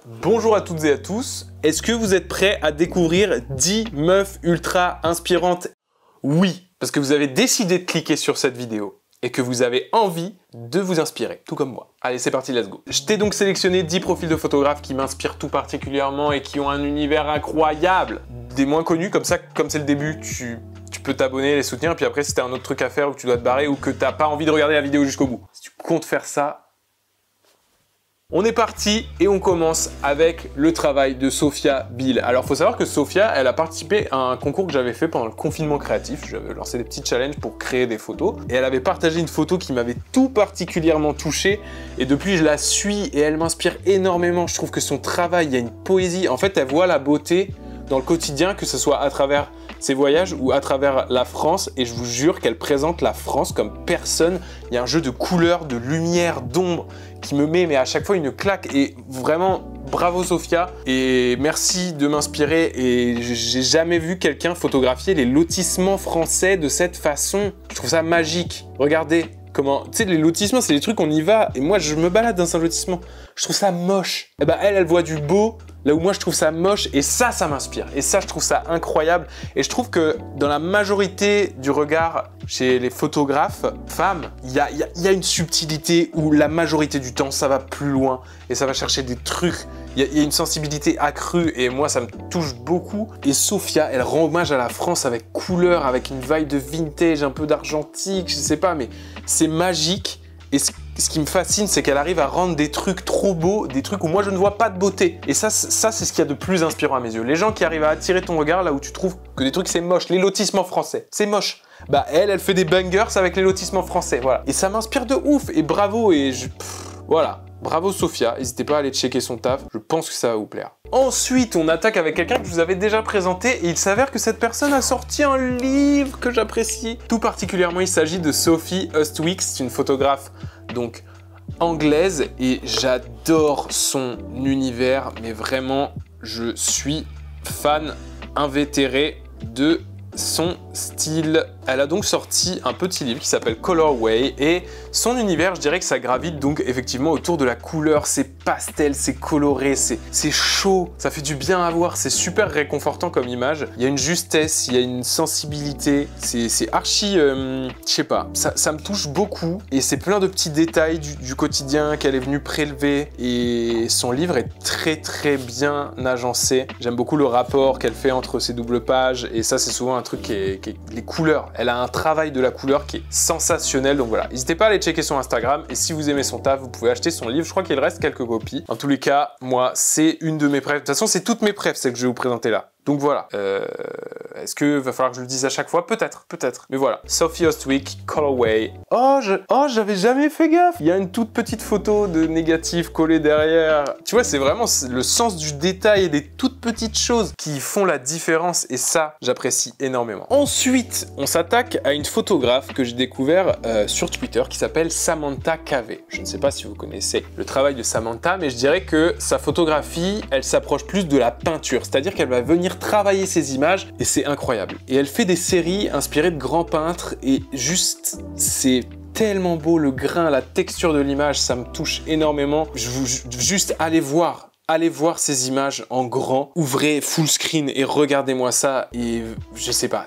Bonjour à toutes et à tous, est-ce que vous êtes prêts à découvrir 10 meufs ultra inspirantes? Oui, parce que vous avez décidé de cliquer sur cette vidéo et que vous avez envie de vous inspirer, tout comme moi. Allez, c'est parti, let's go. Je t'ai donc sélectionné 10 profils de photographes qui m'inspirent tout particulièrement et qui ont un univers incroyable. Des moins connus, comme ça, comme c'est le début, tu peux t'abonner, les soutenir, et puis après, si t'as un autre truc à faire ou que tu dois te barrer ou que t'as pas envie de regarder la vidéo jusqu'au bout. Si tu comptes faire ça, on est parti et on commence avec le travail de Sophia Bill. Alors, faut savoir que Sophia, elle a participé à un concours que j'avais fait pendant le confinement créatif. J'avais lancé des petits challenges pour créer des photos. Et elle avait partagé une photo qui m'avait tout particulièrement touché. Et depuis, je la suis et elle m'inspire énormément. Je trouve que son travail, il y a une poésie. En fait, elle voit la beauté dans le quotidien, que ce soit à travers ses voyages ou à travers la France, et je vous jure qu'elle présente la France comme personne. Il y a un jeu de couleurs, de lumière, d'ombre qui me met mais à chaque fois une claque, et vraiment bravo Sophia, et merci de m'inspirer. Et j'ai jamais vu quelqu'un photographier les lotissements français de cette façon. Je trouve ça magique. Regardez comment, tu sais, les lotissements, c'est des trucs, on y va, et moi je me balade dans un lotissement, je trouve ça moche. Et bah elle voit du beau là où moi je trouve ça moche, et ça m'inspire, et ça je trouve ça incroyable. Et je trouve que dans la majorité du regard chez les photographes femmes, il y a une subtilité où la majorité du temps ça va plus loin et ça va chercher des trucs. Il y a une sensibilité accrue, et moi ça me touche beaucoup. Et Sophia, elle rend hommage à la France avec couleur, avec une vibe de vintage, un peu d'argentique, je sais pas, mais c'est magique. Et ce qui me fascine, c'est qu'elle arrive à rendre des trucs trop beaux, des trucs où moi je ne vois pas de beauté. Et ça c'est ce qu'il y a de plus inspirant à mes yeux. Les gens qui arrivent à attirer ton regard là où tu trouves que des trucs c'est moche, les lotissements français, c'est moche. Bah elle fait des bangers avec les lotissements français, voilà. Et ça m'inspire de ouf, et bravo, et voilà. Bravo Sophia, n'hésitez pas à aller checker son taf, je pense que ça va vous plaire. Ensuite, on attaque avec quelqu'un que je vous avais déjà présenté, et il s'avère que cette personne a sorti un livre que j'apprécie. Tout particulièrement, il s'agit de Sophie Hustwicks, c'est une photographe donc anglaise, et j'adore son univers, mais vraiment, je suis fan invétéré de son style. Elle a donc sorti un petit livre qui s'appelle Colorway, et son univers, je dirais que ça gravite donc effectivement autour de la couleur. C'est pastel, c'est coloré, c'est chaud, ça fait du bien à voir, c'est super réconfortant comme image. Il y a une justesse, il y a une sensibilité, c'est archi, je sais pas, ça me touche beaucoup, et c'est plein de petits détails du quotidien qu'elle est venue prélever, et son livre est très bien agencé. J'aime beaucoup le rapport qu'elle fait entre ces doubles pages, et ça c'est souvent un truc qui est les couleurs. Elle a un travail de la couleur qui est sensationnel, donc voilà. N'hésitez pas à aller checker son Instagram, et si vous aimez son taf, vous pouvez acheter son livre. Je crois qu'il reste quelques copies. En tous les cas, moi, c'est une de mes préf. De toute façon, c'est toutes mes préf, celles que je vais vous présenter là. Donc voilà. Est-ce que va falloir que je le dise à chaque fois? Peut-être. Mais voilà. Sophie Hustwicks, Colorway. Oh, j'avais jamais fait gaffe. Il y a une toute petite photo de négatif collée derrière. Tu vois, c'est vraiment le sens du détail et des toutes petites choses qui font la différence, et ça, j'apprécie énormément. Ensuite, on s'attaque à une photographe que j'ai découvert sur Twitter qui s'appelle Samantha Cavey. Je ne sais pas si vous connaissez le travail de Samantha, mais je dirais que sa photographie, elle s'approche plus de la peinture, c'est-à-dire qu'elle va venir travailler ses images, et c'est incroyable. Et elle fait des séries inspirées de grands peintres, et juste, c'est tellement beau, le grain, la texture de l'image, ça me touche énormément. Juste allez voir ces images en grand, ouvrez full screen et regardez-moi ça. Et je sais pas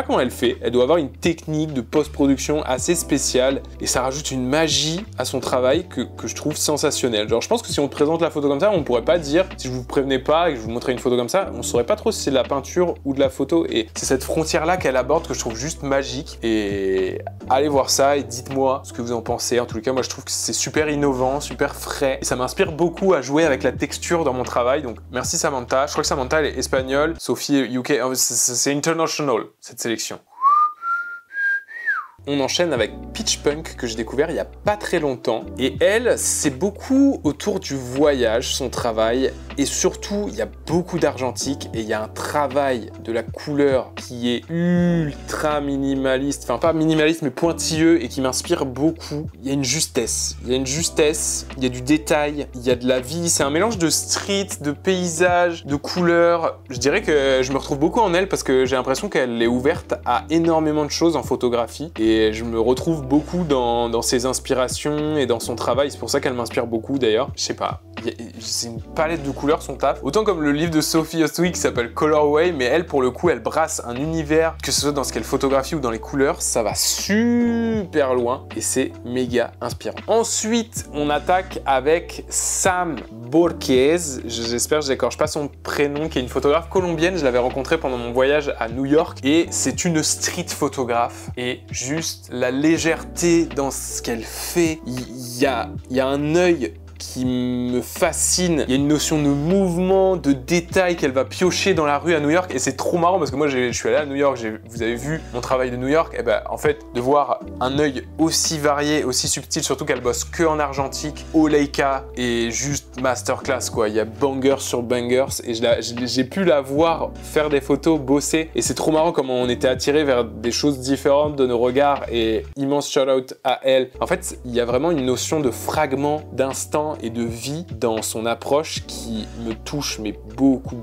comment elle fait. Elle doit avoir une technique de post-production assez spéciale, et ça rajoute une magie à son travail que je trouve sensationnelle. Genre, je pense que si on te présente la photo comme ça, on pourrait pas dire, si je vous prévenais pas et que je vous montrais une photo comme ça, on saurait pas trop si c'est de la peinture ou de la photo. Et c'est cette frontière-là qu'elle aborde que je trouve juste magique. Et allez voir ça et dites-moi ce que vous en pensez. En tous les cas, moi je trouve que c'est super innovant, super frais, et ça m'inspire beaucoup à jouer avec la texture dans mon travail. Donc merci Samantha. Je crois que Samantha elle est espagnole, Sophie UK, c'est international cette sélection. On enchaîne avec Peach Punk, que j'ai découvert il y a pas très longtemps, et elle, c'est beaucoup autour du voyage, son travail, et surtout il y a beaucoup d'argentique, et il y a un travail de la couleur qui est ultra minimaliste, enfin pas minimaliste mais pointilleux, et qui m'inspire beaucoup. Il y a une justesse, il y a du détail, il y a de la vie, c'est un mélange de street, de paysage, de couleurs. Je dirais que je me retrouve beaucoup en elle parce que j'ai l'impression qu'elle est ouverte à énormément de choses en photographie, et je me retrouve beaucoup dans ses inspirations et dans son travail. C'est pour ça qu'elle m'inspire beaucoup d'ailleurs. Je sais pas, il c'est une palette de couleurs son taf. Autant comme le livre de Sophie Ostwick qui s'appelle Colorway, mais elle pour le coup elle brasse un univers, que ce soit dans ce qu'elle photographie ou dans les couleurs, ça va super loin et c'est méga inspirant. Ensuite on attaque avec Sam Borquez, j'espère que je n'écorche pas son prénom, qui est une photographe colombienne. Je l'avais rencontrée pendant mon voyage à New York et c'est une street photographe et juste la légèreté dans ce qu'elle fait, il y a un œil qui me fascine. Il y a une notion de mouvement, de détail qu'elle va piocher dans la rue à New York et c'est trop marrant parce que moi je suis allé à New York, vous avez vu mon travail de New York, et ben en fait de voir un œil aussi varié, aussi subtil, surtout qu'elle bosse que en argentique, au Leica et juste masterclass quoi. Il y a bangers sur bangers et j'ai pu la voir faire des photos, bosser et c'est trop marrant comment on était attirés vers des choses différentes de nos regards et immense shout out à elle. En fait il y a vraiment une notion de fragment, d'instant et de vie dans son approche qui me touche mais beaucoup.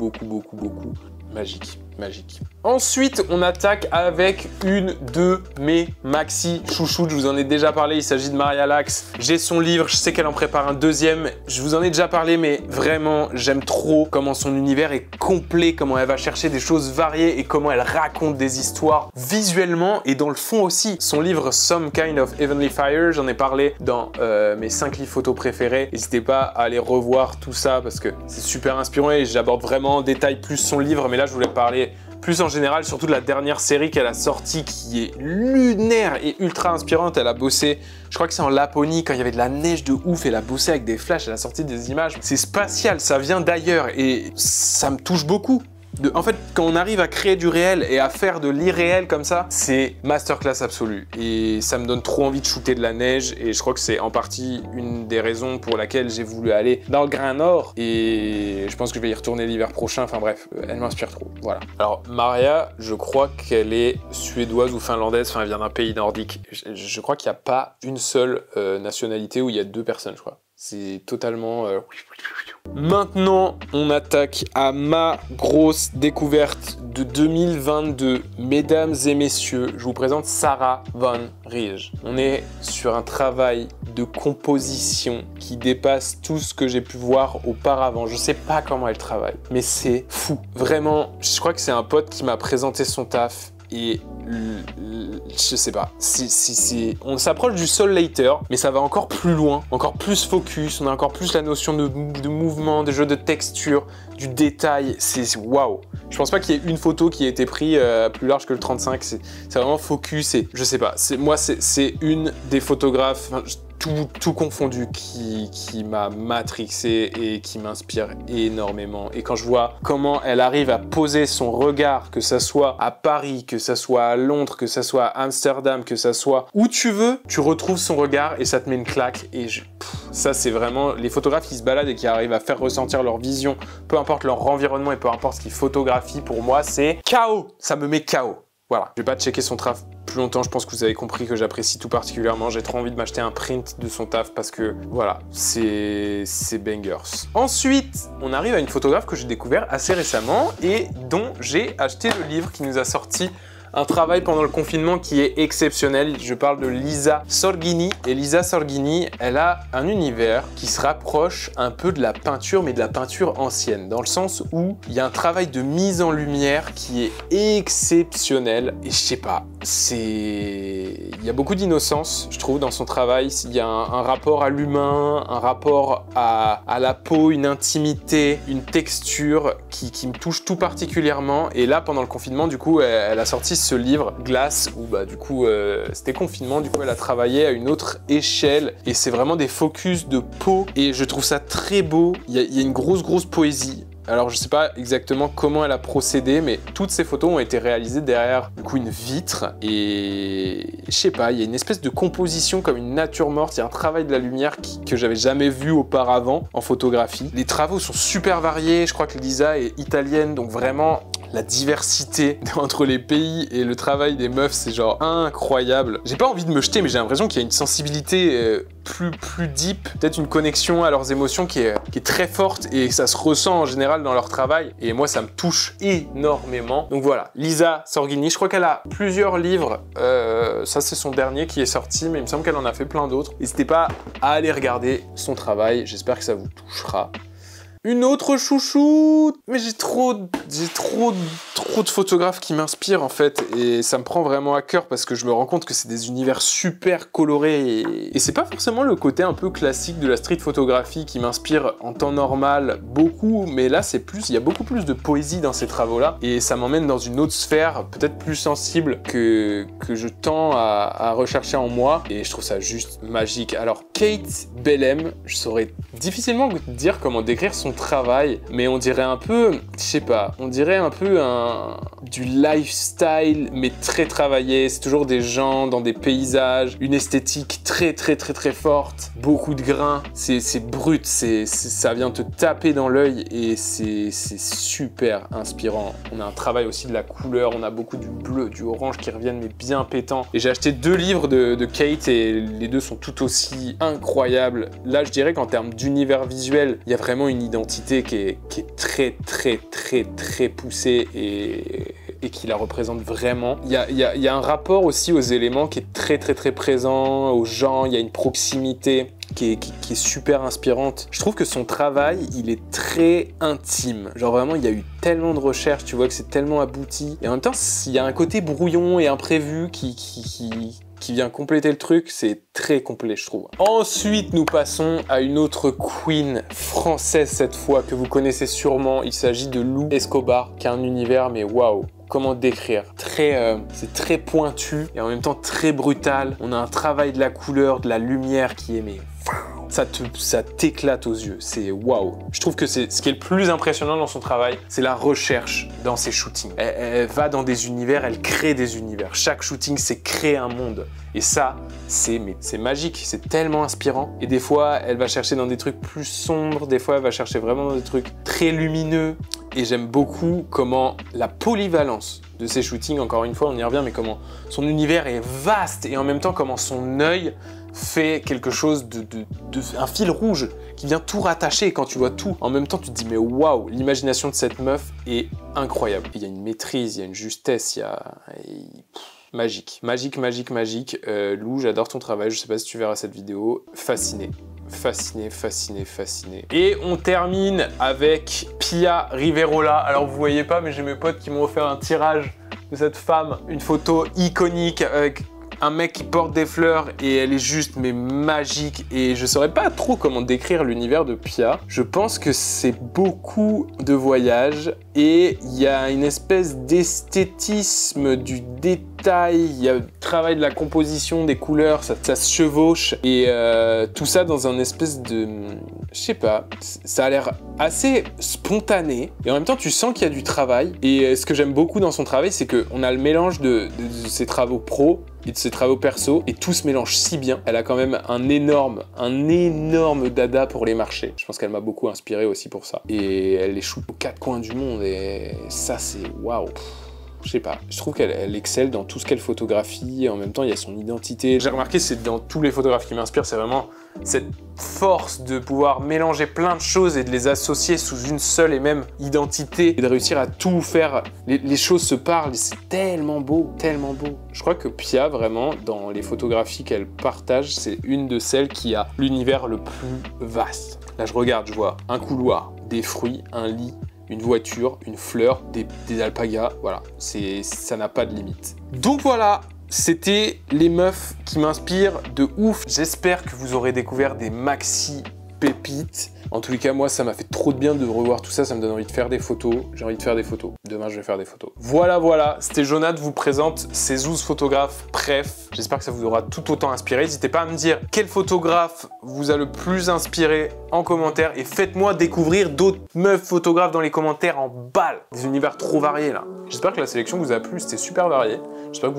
Magique. Ensuite, on attaque avec une de mes maxi chouchoutes. Je vous en ai déjà parlé, il s'agit de Maria Lax. J'ai son livre, je sais qu'elle en prépare un deuxième. Je vous en ai déjà parlé, mais vraiment, j'aime trop comment son univers est complet, comment elle va chercher des choses variées et comment elle raconte des histoires visuellement et dans le fond aussi. Son livre Some Kind of Heavenly Fire, j'en ai parlé dans mes 5 livres photos préférés. N'hésitez pas à aller revoir tout ça parce que c'est super inspirant et j'aborde vraiment en détail plus son livre, mais là, je voulais parler plus en général, surtout de la dernière série qu'elle a sortie qui est lunaire et ultra inspirante. Elle a bossé, je crois que c'est en Laponie, quand il y avait de la neige de ouf, elle a bossé avec des flashs, elle a sorti des images. C'est spatial, ça vient d'ailleurs et ça me touche beaucoup. En fait, quand on arrive à créer du réel et à faire de l'irréel comme ça, c'est masterclass absolue. Et ça me donne trop envie de shooter de la neige et je crois que c'est en partie une des raisons pour laquelle j'ai voulu aller dans le Grand Nord. Et je pense que je vais y retourner l'hiver prochain. Enfin bref, elle m'inspire trop. Voilà. Alors Maria, je crois qu'elle est suédoise ou finlandaise. Enfin, elle vient d'un pays nordique. Je crois qu'il n'y a pas une seule nationalité où il y a 2 personnes, je crois. C'est totalement... Maintenant, on attaque à ma grosse découverte de 2022. Mesdames et messieurs, je vous présente Sarah Van Rij. On est sur un travail de composition qui dépasse tout ce que j'ai pu voir auparavant. Je sais pas comment elle travaille, mais c'est fou. Vraiment, je crois que c'est un pote qui m'a présenté son taf. Et je sais pas, on s'approche du Soul Later, mais ça va encore plus loin, encore plus focus, on a encore plus la notion de mouvement, de jeu de texture, du détail, c'est waouh. Je pense pas qu'il y ait une photo qui ait été prise plus large que le 35, c'est vraiment focus et je sais pas, c'est une des photographes, tout confondu qui m'a matrixé et qui m'inspire énormément. Et quand je vois comment elle arrive à poser son regard, que ça soit à Paris, que ça soit à Londres, que ça soit à Amsterdam, que ça soit où tu veux, tu retrouves son regard et ça te met une claque. Et ça, c'est vraiment les photographes qui se baladent et qui arrivent à faire ressentir leur vision, peu importe leur environnement et peu importe ce qu'ils photographient, pour moi, c'est KO. Ça me met KO. Voilà, je vais pas checker son taf plus longtemps, je pense que vous avez compris que j'apprécie tout particulièrement. J'ai trop envie de m'acheter un print de son taf parce que, voilà, c'est bangers. Ensuite, on arrive à une photographe que j'ai découvert assez récemment et dont j'ai acheté le livre qui nous a sorti un travail pendant le confinement qui est exceptionnel. Je parle de Lisa Sorghini. Et Lisa Sorghini, elle a un univers qui se rapproche un peu de la peinture, mais de la peinture ancienne, dans le sens où il y a un travail de mise en lumière qui est exceptionnel. Et je sais pas, il y a beaucoup d'innocence, je trouve, dans son travail. Il y a un rapport à l'humain, un rapport à la peau, une intimité, une texture qui me touche tout particulièrement. Et là, pendant le confinement, du coup, elle a sorti ce livre Glace où bah du coup c'était confinement, du coup elle a travaillé à une autre échelle et c'est vraiment des focus de peau et je trouve ça très beau. Il y a une grosse poésie. Alors je sais pas exactement comment elle a procédé, mais toutes ces photos ont été réalisées derrière du coup une vitre et je sais pas, il y a une espèce de composition comme une nature morte, il y a un travail de la lumière que j'avais jamais vu auparavant en photographie. Les travaux sont super variés, je crois que Lisa est italienne, donc vraiment La diversité entre les pays et le travail des meufs, c'est genre incroyable. J'ai pas envie de me jeter, mais j'ai l'impression qu'il y a une sensibilité plus deep, peut-être une connexion à leurs émotions qui est très forte et ça se ressent en général dans leur travail. Et moi, ça me touche énormément. Donc voilà, Lisa Sorghini, je crois qu'elle a plusieurs livres. Ça, c'est son dernier qui est sorti, mais il me semble qu'elle en a fait plein d'autres. N'hésitez pas à aller regarder son travail. J'espère que ça vous touchera. Une autre chouchoute. Mais j'ai trop de photographes qui m'inspirent en fait, et ça me prend vraiment à cœur parce que je me rends compte que c'est des univers super colorés et c'est pas forcément le côté un peu classique de la street photographie qui m'inspire en temps normal beaucoup, mais là c'est plus, il y a beaucoup plus de poésie dans ces travaux-là et ça m'emmène dans une autre sphère, peut-être plus sensible que je tends à rechercher en moi et je trouve ça juste magique. Alors Kate Bellem, je saurais difficilement dire comment décrire son travail, mais on dirait un peu, je sais pas, on dirait un peu du lifestyle, mais très travaillé. C'est toujours des gens dans des paysages, une esthétique très forte, beaucoup de grains, c'est brut, ça vient te taper dans l'œil et c'est super inspirant. On a un travail aussi de la couleur, on a beaucoup du bleu, du orange qui reviennent, mais bien pétant. Et j'ai acheté 2 livres de Kate et les 2 sont tout aussi incroyables. Là, je dirais qu'en termes d'univers visuel, il y a vraiment une identité qui est très poussée et qui la représente vraiment. Il y a un rapport aussi aux éléments qui est très présent, aux gens, il y a une proximité qui est super inspirante. Je trouve que son travail, il est très intime. Genre vraiment, il y a eu tellement de recherches, tu vois que c'est tellement abouti. Et en même temps, il y a un côté brouillon et imprévu qui vient compléter le truc, c'est très complet je trouve. Ensuite, nous passons à une autre queen française cette fois que vous connaissez sûrement. Il s'agit de Lou Escobar, qui a un univers mais waouh. Comment décrire? C'est très pointu et en même temps très brutal. On a un travail de la couleur, de la lumière qui est mais ça t'éclate aux yeux, c'est waouh. Je trouve que c'est ce qui est le plus impressionnant dans son travail, c'est la recherche dans ses shootings. Elle va dans des univers, elle crée des univers. Chaque shooting, c'est créer un monde. Et ça, c'est magique, c'est tellement inspirant. Et des fois, elle va chercher dans des trucs plus sombres, des fois, elle va chercher vraiment dans des trucs très lumineux. Et j'aime beaucoup comment la polyvalence de ses shootings, encore une fois, on y revient, mais comment son univers est vaste et en même temps comment son œil fait quelque chose un fil rouge qui vient tout rattacher et quand tu vois tout, en même temps tu te dis mais waouh, l'imagination de cette meuf est incroyable. Il y a une maîtrise, il y a une justesse, magique. Lou, j'adore ton travail, je sais pas si tu verras cette vidéo, fasciné. Et on termine avec Pia Riverola. Alors vous voyez pas, mais j'ai mes potes qui m'ont offert un tirage de cette femme, une photo iconique avec un mec qui porte des fleurs et elle est juste mais magique et je saurais pas trop comment décrire l'univers de Pia. Je pense que c'est beaucoup de voyages et il y a une espèce d'esthétisme du détail, il y a le travail de la composition, des couleurs, ça se chevauche et tout ça dans un espèce de... je sais pas, ça a l'air assez spontané et en même temps tu sens qu'il y a du travail et ce que j'aime beaucoup dans son travail c'est qu'on a le mélange de ses travaux pro et de ses travaux perso et tout se mélange si bien. Elle a quand même un énorme dada pour les marchés. Je pense qu'elle m'a beaucoup inspiré aussi pour ça. Et elle les shoot aux 4 coins du monde et ça c'est waouh. Je sais pas, je trouve qu'elle excelle dans tout ce qu'elle photographie et en même temps il y a son identité. J'ai remarqué, c'est dans tous les photographes qui m'inspirent, c'est vraiment cette force de pouvoir mélanger plein de choses et de les associer sous une seule et même identité et de réussir à tout faire. Les choses se parlent, c'est tellement beau, tellement beau. Je crois que Pia, vraiment, dans les photographies qu'elle partage, c'est une de celles qui a l'univers le plus vaste. Là, je regarde, je vois un couloir, des fruits, un lit, une voiture, une fleur, des alpagas, voilà, ça n'a pas de limite. Donc voilà, c'était les meufs qui m'inspirent de ouf. J'espère que vous aurez découvert des maxi pépites. En tous les cas, moi, ça m'a fait trop de bien de revoir tout ça, ça me donne envie de faire des photos. J'ai envie de faire des photos. Demain, je vais faire des photos. Voilà, c'était Jonathan vous présente ces 12 photographes. Bref, j'espère que ça vous aura tout autant inspiré. N'hésitez pas à me dire quel photographe vous a le plus inspiré en commentaire et faites-moi découvrir d'autres meufs photographes dans les commentaires en balle. Des univers trop variés, là. J'espère que la sélection vous a plu, c'était super varié. J'espère que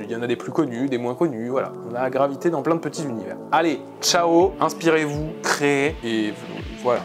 il y en a des plus connus, des moins connus, voilà. On a gravité dans plein de petits univers. Allez, ciao, inspirez-vous, créez, et voilà.